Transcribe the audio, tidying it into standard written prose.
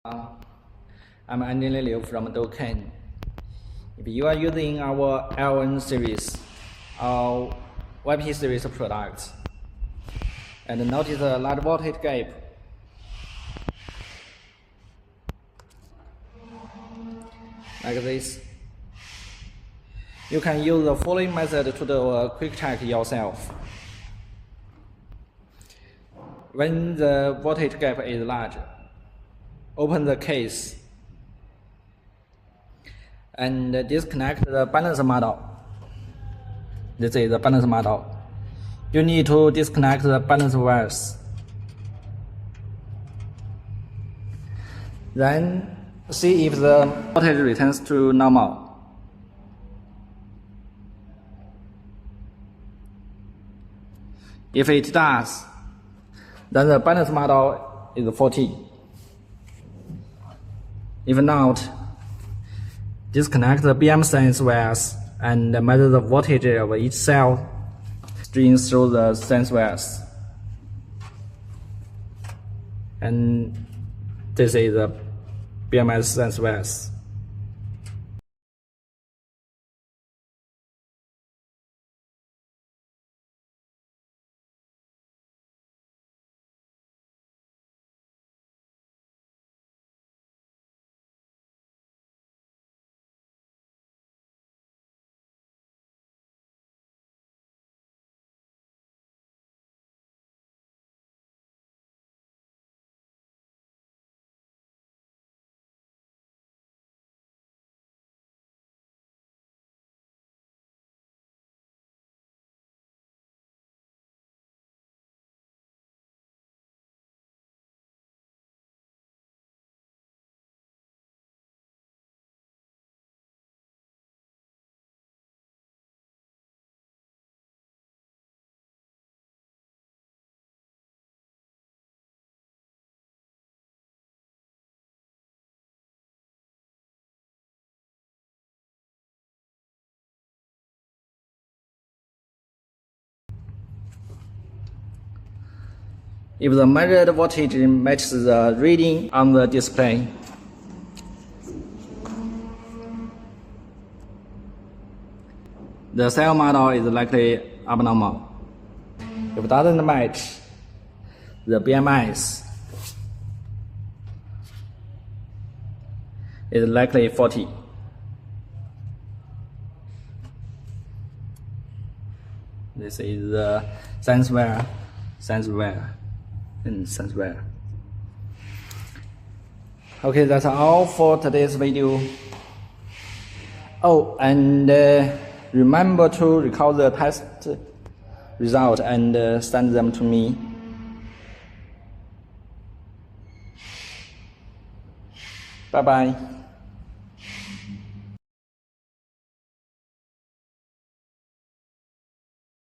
I'm Andy Liu from Docan. If you are using our L1 series or YP series products and notice a large voltage gap, like this, you can use the following method to do a quick check yourself. When the voltage gap is large, open the case and disconnect the balance module. This is the balance module. You need to disconnect the balance wires. Then see if the voltage returns to normal. If it does, then the balance module is 40. If not, disconnect the BM sense wires and measure the voltage of each cell string through the sense wires. And this is the BMS sense wires. If the measured voltage matches the reading on the display, the cell model is likely abnormal. If it doesn't match, the BMS is likely 40. This is the sense wire, and sense wire. Okay, that's all for today's video. Oh, and remember to record the test result and send them to me. Bye bye.